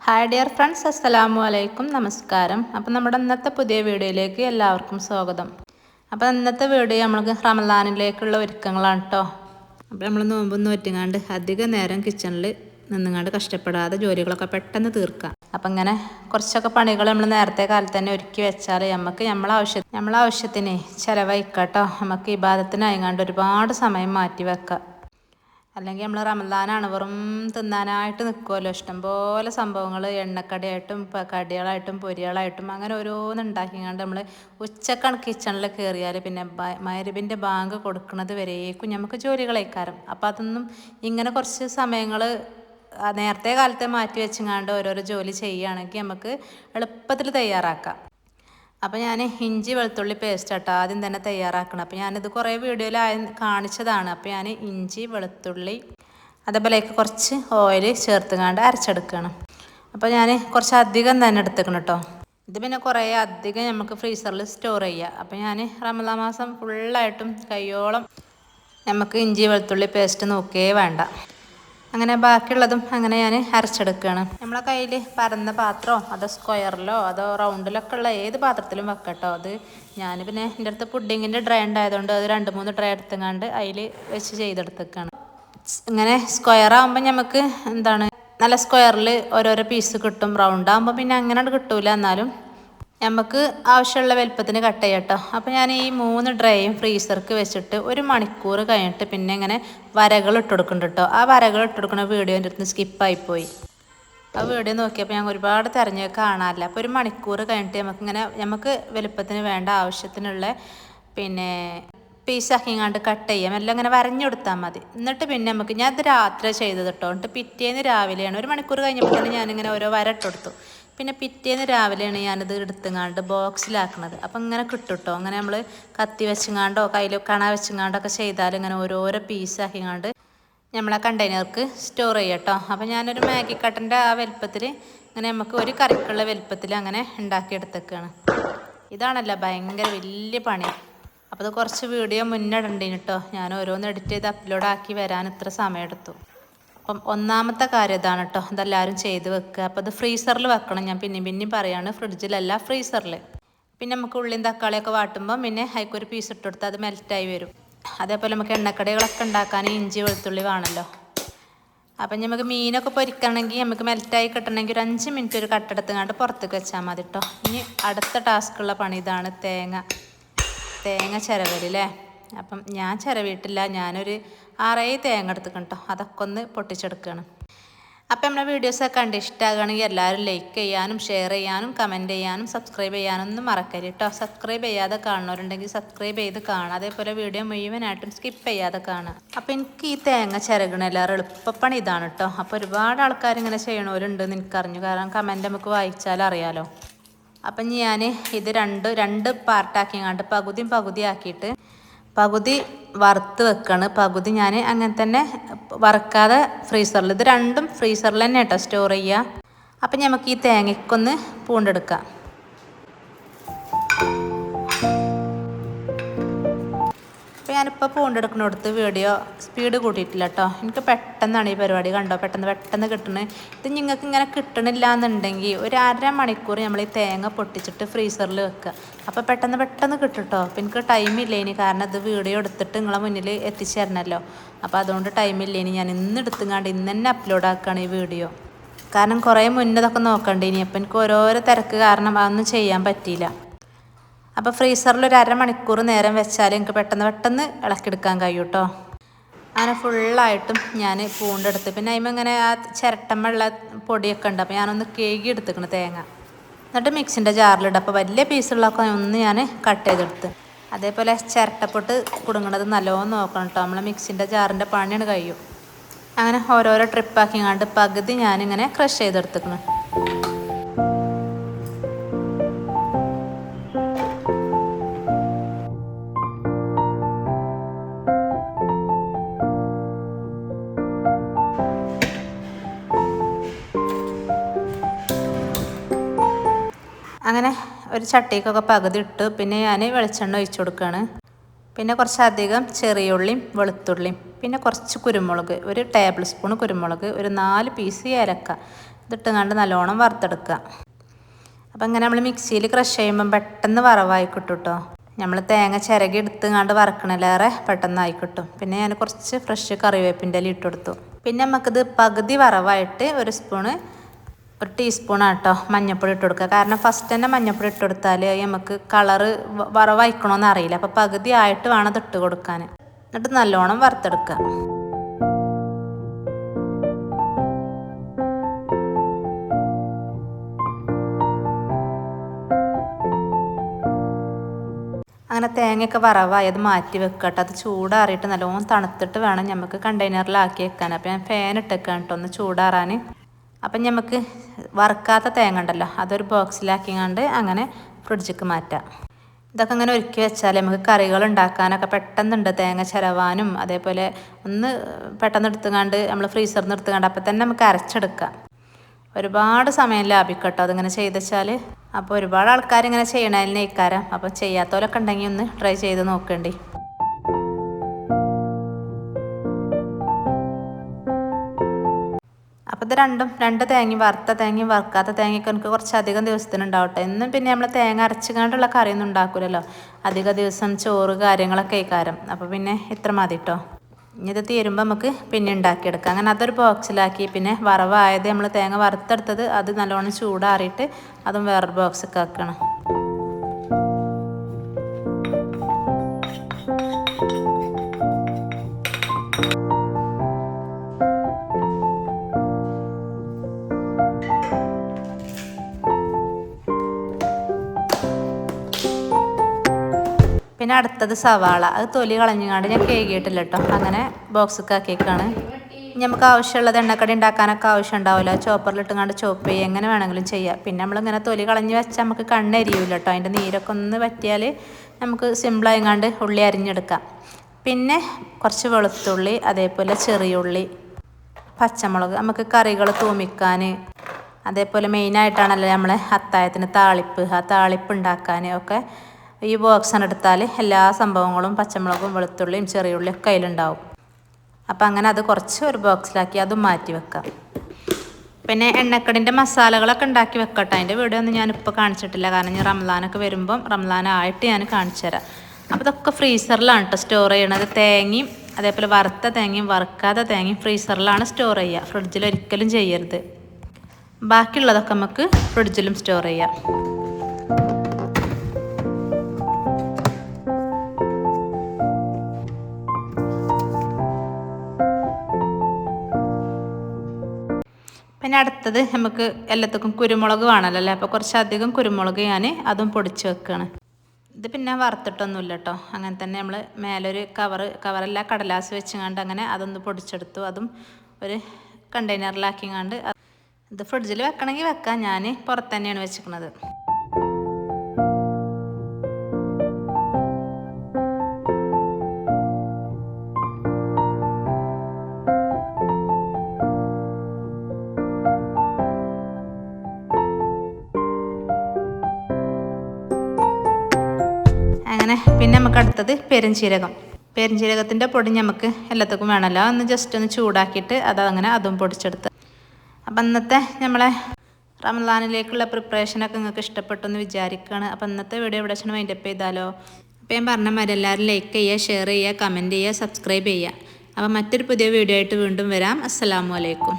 Hi dear friends, അസ്സലാമു അലൈക്കും, നമസ്കാരം. അപ്പം നമ്മുടെ ഇന്നത്തെ പുതിയ വീഡിയോയിലേക്ക് എല്ലാവർക്കും സ്വാഗതം. അപ്പോൾ ഇന്നത്തെ വീഡിയോ നമ്മൾക്ക് റമദാനിലേക്കുള്ള ഒരുക്കങ്ങളാണ് കേട്ടോ. അപ്പോൾ നമ്മൾ നോമ്പൊന്നും നോറ്റിങ്ങാണ്ട് അധികം നേരം കിച്ചണിൽ നിന്നുങ്ങാണ്ട് കഷ്ടപ്പെടാതെ ജോലികളൊക്കെ പെട്ടെന്ന് തീർക്കാം. അപ്പം ഇങ്ങനെ കുറച്ചൊക്കെ പണികൾ നമ്മൾ നേരത്തെ കാലത്ത് തന്നെ ഒരുക്കി വെച്ചാൽ നമുക്ക് നമ്മളെ ആവശ്യത്തിന് ചിലവഴിക്കാട്ടോ. നമുക്ക് ഇബാദത്തിനായിങ്ങാണ്ട് ഒരുപാട് സമയം മാറ്റി വെക്കാം. അല്ലെങ്കിൽ നമ്മൾ റമദാനാണ് വെറും തിന്നാനായിട്ട് നിൽക്കുമല്ലോ. ഇഷ്ടംപോലെ സംഭവങ്ങൾ എണ്ണക്കടിയായിട്ടും കടികളായിട്ടും പൊരികളായിട്ടും അങ്ങനെ ഓരോന്ന് ഉണ്ടാക്കിങ്ങാണ്ട് നമ്മൾ ഉച്ചക്കാണ് കിച്ചണിൽ കയറിയാൽ പിന്നെ മഗ്‌രിബിൻ്റെ ബാങ്ക് കൊടുക്കുന്നത് വരേക്കും നമുക്ക് ജോലികളേക്കാരം. അപ്പോൾ അതൊന്നും ഇങ്ങനെ കുറച്ച് സമയങ്ങൾ നേരത്തെ കാലത്തെ മാറ്റി വെച്ചങ്ങാണ്ട് ഓരോരോ ജോലി ചെയ്യുകയാണെങ്കിൽ നമുക്ക് എളുപ്പത്തിൽ തയ്യാറാക്കാം. അപ്പോൾ ഞാൻ ഇഞ്ചി വെളുത്തുള്ളി പേസ്റ്റ് ആട്ടോ ആദ്യം തന്നെ തയ്യാറാക്കണം. അപ്പോൾ ഞാനിത് കുറേ വീഡിയോയിൽ കാണിച്ചതാണ്. അപ്പോൾ ഞാൻ ഇഞ്ചി വെളുത്തുള്ളി അതേപോലെയൊക്കെ കുറച്ച് ഓയിൽ ചേർത്തുകൊണ്ട് അരച്ചെടുക്കണം. അപ്പോൾ ഞാൻ കുറച്ച് അധികം തന്നെ എടുത്തേക്കണം കേട്ടോ. ഇത് പിന്നെ കുറേ അധികം നമുക്ക് ഫ്രീസറിൽ സ്റ്റോർ ചെയ്യാം. അപ്പോൾ ഞാൻ റമദാൻ മാസം ഫുള്ളായിട്ടും കയ്യോളം നമുക്ക് ഇഞ്ചി വെളുത്തുള്ളി പേസ്റ്റ് നോക്കേ വേണ്ട. അങ്ങനെ ബാക്കിയുള്ളതും അങ്ങനെ ഞാൻ അരച്ചെടുക്കുകയാണ്. നമ്മളെ കയ്യിൽ പരന്ന പാത്രമോ അതോ സ്ക്വയറിലോ അതോ റൗണ്ടിലൊക്കെ ഉള്ള ഏത് പാത്രത്തിലും വെക്കട്ടോ. അത് ഞാൻ പിന്നെ എൻ്റെ അടുത്ത് പുഡിങ്ങിൻ്റെ ട്രേ ഉണ്ടായതുകൊണ്ട് അത് 2-3 ട്രേ എടുത്തുകൊണ്ട് അതിൽ വെച്ച് ചെയ്തെടുത്തേക്കാണ്. ഇങ്ങനെ സ്ക്വയർ ആകുമ്പോൾ നമുക്ക് നല്ല സ്ക്വയറിൽ ഓരോരോ പീസ് കിട്ടും. റൗണ്ട് ആകുമ്പോൾ പിന്നെ അങ്ങനെ കിട്ടൂല, എന്നാലും നമുക്ക് ആവശ്യമുള്ള വലുപ്പത്തിന് കട്ട് ചെയ്യാം കേട്ടോ. അപ്പോൾ ഞാൻ ഈ 3 ട്രേയും ഫ്രീസർക്ക് വെച്ചിട്ട് 1 മണിക്കൂർ കഴിഞ്ഞിട്ട് പിന്നെ ഇങ്ങനെ വരകൾ ഇട്ട് കൊടുക്കുന്നുണ്ട് കേട്ടോ. ആ വരകൾ ഇട്ട് കൊടുക്കുന്ന വീഡിയോ എൻ്റെ അടുത്ത് സ്കിപ്പായിപ്പോയി. ആ വീഡിയോ നോക്കിയപ്പോൾ ഞാൻ ഒരുപാട് തിരഞ്ഞ് കാണാറില്ല. അപ്പോൾ 1 മണിക്കൂർ കഴിഞ്ഞിട്ട് നമുക്ക് വലുപ്പത്തിന് വേണ്ട ആവശ്യത്തിനുള്ള പിന്നെ പീസാക്കിങ്ങാണ്ട് കട്ട് ചെയ്യാം. എല്ലാം ഇങ്ങനെ വരഞ്ഞു കൊടുത്താൽ മതി. എന്നിട്ട് പിന്നെ ഞാൻ ഇത് രാത്രി ചെയ്തത് കേട്ടോ. എന്നിട്ട് പിറ്റേന്ന് രാവിലെയാണ് 1 മണിക്കൂർ കഴിഞ്ഞപ്പോൾ തന്നെ ഞാനിങ്ങനെ ഓരോ വര ഇട്ട് കൊടുത്തു. പിന്നെ പിറ്റേന്ന് രാവിലെയാണ് ഞാനിത് എടുത്തുങ്ങാണ്ട് ബോക്സിലാക്കുന്നത്. അപ്പം ഇങ്ങനെ കിട്ടും കേട്ടോ. അങ്ങനെ നമ്മൾ കത്തി വെച്ചുങ്ങാണ്ടോ കയ്യിൽ കണ വെച്ചുങ്ങാണ്ടൊക്കെ ചെയ്താൽ ഇങ്ങനെ ഓരോരോ പീസാക്കിങ്ങാണ്ട് നമ്മളെ കണ്ടെയ്നർക്ക് സ്റ്റോർ ചെയ്യാം കേട്ടോ. അപ്പം ഞാനൊരു മാഗി കട്ടൻ്റെ ആ വലുപ്പത്തിൽ ഇങ്ങനെ നമുക്ക് ഒരു കറിക്കുള്ള വലുപ്പത്തിൽ അങ്ങനെ ഉണ്ടാക്കിയെടുത്തേക്കാണ്. ഇതാണല്ലോ ഭയങ്കര വലിയ പണി. അപ്പോൾ അത് കുറച്ച് വീഡിയോ മുന്നേ ഇടണ്ടേന് കേട്ടോ. ഞാൻ ഓരോന്ന് എഡിറ്റ് ചെയ്ത് അപ്ലോഡ് ആക്കി വരാൻ ഇത്ര സമയമെടുത്തു. അപ്പം ഒന്നാമത്തെ കാര്യം ഇതാണ് കേട്ടോ, ഇതെല്ലാവരും ചെയ്ത് വെക്കുക. അപ്പോൾ ഇത് ഫ്രീസറിൽ വെക്കണം. ഞാൻ പിന്നെയും പറയാണ്, ഫ്രിഡ്ജിലല്ല ഫ്രീസറിൽ. പിന്നെ നമുക്ക് ഉള്ളിയും തക്കാളിയൊക്കെ വാട്ടുമ്പോൾ പിന്നെ അതിക്കൊരു പീസ് ഇട്ട് കൊടുത്താൽ അത് മെൽറ്റായി വരും. അതേപോലെ നമുക്ക് എണ്ണക്കടികളൊക്കെ ഉണ്ടാക്കാൻ ഇഞ്ചി വെളുത്തുള്ളി വേണമല്ലോ. അപ്പം നമുക്ക് മീനൊക്കെ പൊരിക്കണമെങ്കിൽ നമുക്ക് മെൽറ്റായി കിട്ടണമെങ്കിൽ ഒരു 5 മിനിറ്റ് ഒരു കട്ടെടുത്തുകൊണ്ട് പുറത്തേക്ക് വെച്ചാൽ മതി കേട്ടോ. ഇനി അടുത്ത ടാസ്ക്കുള്ള പണി ഇതാണ്, തേങ്ങ ചിരവല്ലേ. അപ്പം ഞാൻ ചിരവിയിട്ടില്ല, ഞാനൊരു 6 തേങ്ങ എടുത്തിക്കണം കേട്ടോ. അതൊക്കെ ഒന്ന് പൊട്ടിച്ചെടുക്കുകയാണ്. അപ്പം നമ്മുടെ വീഡിയോസൊക്കെ കണ്ട് ഇഷ്ടമാകുകയാണെങ്കിൽ എല്ലാവരും ലൈക്ക് ചെയ്യാനും ഷെയർ ചെയ്യാനും കമൻറ്റ് ചെയ്യാനും സബ്സ്ക്രൈബ് ചെയ്യാനും ഒന്നും മറക്കരുത് കേട്ടോ. സബ്സ്ക്രൈബ് ചെയ്യാതെ കാണുന്നവരുണ്ടെങ്കിൽ സബ്സ്ക്രൈബ് ചെയ്ത് കാണുക. അതേപോലെ വീഡിയോ മുഴുവനായിട്ടും സ്കിപ്പ് ചെയ്യാതെ കാണുക. അപ്പോൾ എനിക്ക് ഈ തേങ്ങ ചിരകണ എല്ലാവരും എളുപ്പപ്പണി ഇതാണ് കേട്ടോ. അപ്പോൾ ഒരുപാട് ആൾക്കാർ ഇങ്ങനെ ചെയ്യണവരുണ്ടെന്ന് എനിക്കറിഞ്ഞു, കാരണം കമൻറ്റ് നമുക്ക് വായിച്ചാൽ അറിയാലോ. അപ്പം ഞാൻ ഇത് രണ്ട് പാർട്ടാക്കിങ്ങാണ്ട് പകുതി ആക്കിയിട്ട് പകുതി വറുത്ത് വെക്കാണ്, പകുതി ഞാൻ അങ്ങനെ തന്നെ വറുക്കാതെ ഫ്രീസറിൽ. ഇത് രണ്ടും ഫ്രീസറിൽ തന്നെ കേട്ടോ സ്റ്റോർ ചെയ്യുക. അപ്പം നമുക്ക് ഈ തേങ്ങയ്ക്കൊന്ന് പൂണ്ടെടുക്കാം. അപ്പോൾ ഞാനിപ്പോൾ പൂണ്ടെടുക്കുന്നിടത്ത് വീഡിയോ സ്പീഡ് കൂട്ടിയിട്ടില്ല കേട്ടോ. എനിക്ക് പെട്ടെന്നാണ് ഈ പരിപാടി കണ്ടോ, പെട്ടെന്ന് കിട്ടുന്നത്. ഇത് നിങ്ങൾക്ക് ഇങ്ങനെ കിട്ടണില്ല എന്നുണ്ടെങ്കിൽ ഒരു 1/2 മണിക്കൂർ നമ്മൾ ഈ തേങ്ങ പൊട്ടിച്ചിട്ട് ഫ്രീസറിൽ വെക്കുക. അപ്പോൾ പെട്ടെന്ന് കിട്ടും കേട്ടോ. അപ്പോൾ എനിക്ക് ടൈമില്ല ഇനി, കാരണം ഇത് വീഡിയോ എടുത്തിട്ട് നിങ്ങളെ മുന്നിൽ എത്തിച്ചു തരണമല്ലോ. അപ്പോൾ അതുകൊണ്ട് ടൈമില്ല ഇനി. ഞാൻ ഇന്ന് എടുത്തുങ്ങാണ്ട് ഇന്ന് തന്നെ അപ്ലോഡ് ആക്കുകയാണ് ഈ വീഡിയോ. കാരണം കുറേ മുന്നതൊക്കെ നോക്കണ്ടേ ഇനി. അപ്പോൾ എനിക്ക് ഓരോരോ തിരക്ക് കാരണം അതൊന്നും ചെയ്യാൻ പറ്റിയില്ല. അപ്പോൾ ഫ്രീസറിൽ ഒരു 1/2 മണിക്കൂർ നേരം വെച്ചാൽ എനിക്ക് പെട്ടെന്ന് ഇളക്കിയെടുക്കാൻ കഴിയും കേട്ടോ. അങ്ങനെ ഫുള്ളായിട്ടും ഞാൻ പൂണ്ടെടുത്ത് പിന്നെ അതിന് ഇങ്ങനെ ആ ചിരട്ടമുള്ള പൊടിയൊക്കെ ഉണ്ട്. അപ്പോൾ ഞാനൊന്ന് കേകി എടുത്തേക്കണം തേങ്ങ. എന്നിട്ട് മിക്സിൻ്റെ ജാറിലിടും. അപ്പോൾ വലിയ പീസുള്ളതൊക്കെ ഒന്ന് ഞാൻ കട്ട് ചെയ്തെടുത്ത്. അതേപോലെ ചിരട്ടപ്പൊട്ട് കുടുങ്ങണത് നല്ലോണം നോക്കണം കേട്ടോ. നമ്മളെ മിക്സിൻ്റെ ജാറിൻ്റെ പണിയാണ് കഴിയും. അങ്ങനെ ഓരോരോ ട്രിപ്പാക്കിങ്ങാണ്ട് പകുതി ഞാനിങ്ങനെ ക്രഷ് ചെയ്തെടുത്തേക്കണം. അങ്ങനെ ഒരു ചട്ടിക്കൊക്കെ പകുതി ഇട്ട് പിന്നെ ഞാൻ വെളിച്ചെണ്ണ ഒഴിച്ചു കൊടുക്കുകയാണ്. പിന്നെ കുറച്ചധികം ചെറിയ ഉള്ളിയും വെളുത്തുള്ളിയും പിന്നെ കുറച്ച് കുരുമുളക്, 1 ടേബിൾ സ്പൂൺ കുരുമുളക്, ഒരു 4 പീസ് ഏലക്ക. ഇതിട്ടുകൊണ്ട് നല്ലോണം വറുത്തെടുക്കുക. അപ്പം ഇങ്ങനെ നമ്മൾ മിക്സിയിൽ ക്രഷ് ചെയ്യുമ്പം പെട്ടെന്ന് വറവായി കിട്ടും കേട്ടോ. നമ്മൾ തേങ്ങ ചിരകി എടുത്തുകൊണ്ട് വറക്കണേലേറെ പെട്ടെന്നായി കിട്ടും. പിന്നെ ഞാൻ കുറച്ച് ഫ്രഷ് കറിവേപ്പിൻ്റെ ഇല ഇട്ട് കൊടുത്തു. പിന്നെ നമുക്കിത് പകുതി വറവായിട്ട് ഒരു ടീസ്പൂണാണ് കേട്ടോ മഞ്ഞൾപ്പൊടി ഇട്ട് കൊടുക്കുക. കാരണം ഫസ്റ്റ് തന്നെ മഞ്ഞൾപ്പൊടി ഇട്ട് കൊടുത്താൽ നമുക്ക് കളറ് വറവായിക്കണമെന്ന് അറിയില്ല. അപ്പോൾ പകുതി ആയിട്ട് വേണം അത് ഇട്ട് കൊടുക്കാൻ. എന്നിട്ട് നല്ലോണം വറുത്തെടുക്കുക. അങ്ങനെ തേങ്ങയൊക്കെ വറവായത് മാറ്റി വെക്കട്ടെ. അത് ചൂടാറിയിട്ട് നല്ലോണം തണുത്തിട്ട് വേണം നമുക്ക് കണ്ടെയ്നറിലാക്കി വെക്കാൻ. അപ്പോൾ ഞാൻ ഫാൻ ഇട്ടേക്കാൻ കേട്ടോ ഒന്ന് ചൂടാറാൻ. അപ്പം നമുക്ക് വറുക്കാത്ത തേങ്ങ ഉണ്ടല്ലോ അതൊരു ബോക്സിലാക്കിങ്ങാണ്ട് അങ്ങനെ ഫ്രിഡ്ജിക്ക് മാറ്റാം. ഇതൊക്കെ അങ്ങനെ ഒരുക്കി വെച്ചാൽ നമുക്ക് കറികൾ ഉണ്ടാക്കാനൊക്കെ പെട്ടെന്നുണ്ട്. തേങ്ങ ചിരവാനും അതേപോലെ ഒന്ന് പെട്ടെന്ന് എടുത്തുകൊണ്ട് നമ്മൾ ഫ്രീസറിൽ നിന്ന് എടുത്തുകൊണ്ട് അപ്പം തന്നെ നമുക്ക് അരച്ചെടുക്കാം. ഒരുപാട് സമയം ലാഭിക്കട്ടോ അതിങ്ങനെ ചെയ്ത് വെച്ചാൽ. അപ്പോൾ ഒരുപാട് ആൾക്കാർ ഇങ്ങനെ ചെയ്യണതിന് ഇക്കാരം. അപ്പോൾ ചെയ്യാത്തവരൊക്കെ ഉണ്ടെങ്കിൽ ഒന്ന് ട്രൈ ചെയ്ത് നോക്കേണ്ടി. അപ്പോൾ ഇത് രണ്ട് തേങ്ങയും വറുത്ത തേങ്ങയും വറുക്കാത്ത തേങ്ങയൊക്കെ എനിക്ക് കുറച്ചധികം ദിവസത്തിനുണ്ടാവട്ടെ. എന്നും പിന്നെ നമ്മൾ തേങ്ങ അരച്ചുകൊണ്ടുള്ള കറിയൊന്നും ഉണ്ടാക്കില്ലല്ലോ. അധിക ദിവസം ചോറ് കാര്യങ്ങളൊക്കെ ഇക്കാരം. അപ്പോൾ പിന്നെ ഇത്ര മതി കേട്ടോ. ഇനി ഇത് തീരുമ്പോൾ നമുക്ക് പിന്നെ ഉണ്ടാക്കിയെടുക്കാം. അങ്ങനെ അതൊരു ബോക്സിലാക്കി. പിന്നെ വറവായത് നമ്മൾ തേങ്ങ വറുത്തെടുത്തത് അത് നല്ലോണം ചൂടാറിയിട്ട് അതും വേറൊരു ബോക്സൊക്കെ ആക്കണം. പിന്നെ അടുത്തത് സവാള. അത് തൊലി കളഞ്ഞുകൊണ്ട് ഞാൻ കേകിയിട്ടില്ല കേട്ടോ. അങ്ങനെ ബോക്സൊക്കെ ആക്കിയേക്കാണ്. നമുക്ക് ആവശ്യമുള്ളത് എണ്ണക്കടി ഉണ്ടാക്കാനൊക്കെ ആവശ്യം ഉണ്ടാവില്ല. ചോപ്പറിലിട്ടുകൊണ്ട് ചോപ്പ് ചെയ്യുക എങ്ങനെ വേണമെങ്കിലും ചെയ്യാം. പിന്നെ നമ്മളിങ്ങനെ തൊലി കളഞ്ഞ് വെച്ചാൽ നമുക്ക് കണ്ണെരിയില്ല കേട്ടോ. അതിൻ്റെ നീരൊക്കെ ഒന്ന് പറ്റിയാൽ നമുക്ക് സിമ്പിളായിങ്ങാണ്ട് ഉള്ളി അരിഞ്ഞെടുക്കാം. പിന്നെ കുറച്ച് വെളുത്തുള്ളി അതേപോലെ ചെറിയുള്ളി പച്ചമുളക് നമുക്ക് കറികൾ തൂമിക്കാൻ അതേപോലെ മെയിനായിട്ടാണല്ലോ നമ്മൾ അത്താഴത്തിന് താളിപ്പ് ഉണ്ടാക്കാൻ ഒക്കെ ഈ ബോക്സാണ് എടുത്താൽ എല്ലാ സംഭവങ്ങളും പച്ചമുളകും വെളുത്തുള്ളിയും ചെറിയുള്ളിയും ഒക്കെ അതിലുണ്ടാവും. അപ്പം അങ്ങനെ അത് കുറച്ച് ഒരു ബോക്സിലാക്കി അതും മാറ്റി വെക്കാം. പിന്നെ എണ്ണക്കടിൻ്റെ മസാലകളൊക്കെ ഉണ്ടാക്കി വെക്കട്ടെ. അതിൻ്റെ വീഡിയോ ഒന്നും ഞാനിപ്പോൾ കാണിച്ചിട്ടില്ല. കാരണം ഞാൻ റംസാനൊക്കെ വരുമ്പം റംസാനായിട്ട് ഞാൻ കാണിച്ചു തരാം. അപ്പോൾ ഇതൊക്കെ ഫ്രീസറിലാണ് കേട്ടോ സ്റ്റോർ ചെയ്യണത്. തേങ്ങയും അതേപോലെ വറുത്ത തേങ്ങയും വറുക്കാത്ത തേങ്ങയും ഫ്രീസറിലാണ് സ്റ്റോർ ചെയ്യുക. ഫ്രിഡ്ജിൽ ഒരിക്കലും ചെയ്യരുത്. ബാക്കിയുള്ളതൊക്കെ നമുക്ക് ഫ്രിഡ്ജിലും സ്റ്റോർ ചെയ്യാം. പിന്നെ അടുത്തത് നമുക്ക് എല്ലാത്തിനും കുരുമുളക് വേണമല്ലോ അല്ലേ. അപ്പോൾ കുറച്ചധികം കുരുമുളക് ഞാൻ അതും പൊടിച്ച് വെക്കുകയാണ്. ഇത് പിന്നെ വറുത്തിട്ടൊന്നുമില്ല കേട്ടോ. അങ്ങനെ തന്നെ നമ്മൾ മേലൊരു കവറല്ല കടലാസ് വെച്ചുകൊണ്ട് അങ്ങനെ അതൊന്ന് പൊടിച്ചെടുത്തു. അതും ഒരു കണ്ടെയ്നറിലാക്കിങ്ങാണ്ട് ഇത് ഫ്രിഡ്ജിൽ വെക്കണമെങ്കിൽ വെക്കാം. ഞാൻ പുറത്ത് തന്നെയാണ് വെച്ചിരിക്കുന്നത്. അങ്ങനെ പിന്നെ നമുക്ക് അടുത്തത് പെരുംജീരകത്തിൻ്റെ പൊടി നമുക്ക് എല്ലാത്തേക്കും വേണമല്ലോ. ഒന്ന് ജസ്റ്റ് ഒന്ന് ചൂടാക്കിയിട്ട് അതങ്ങനെ അതും പൊടിച്ചെടുത്ത്. അപ്പം ഇന്നത്തെ നമ്മളെ റമദാനിലേക്കുള്ള പ്രിപ്പറേഷനൊക്കെ നിങ്ങൾക്ക് ഇഷ്ടപ്പെട്ടു എന്ന് വിചാരിക്കുകയാണ്. അപ്പം ഇന്നത്തെ വീഡിയോ ഇവിടെ വെച്ചാൽ വൈൻഡപ്പ് ചെയ്താലോ. അപ്പോൾ ഞാൻ പറഞ്ഞ മാതിരി എല്ലാവരും ലൈക്ക് ചെയ്യുക, ഷെയർ ചെയ്യുക, കമൻറ്റ് ചെയ്യുക, സബ്സ്ക്രൈബ് ചെയ്യുക. അപ്പം മറ്റൊരു പുതിയ വീഡിയോ ആയിട്ട് വീണ്ടും വരാം. അസ്സലാമു അലൈക്കും.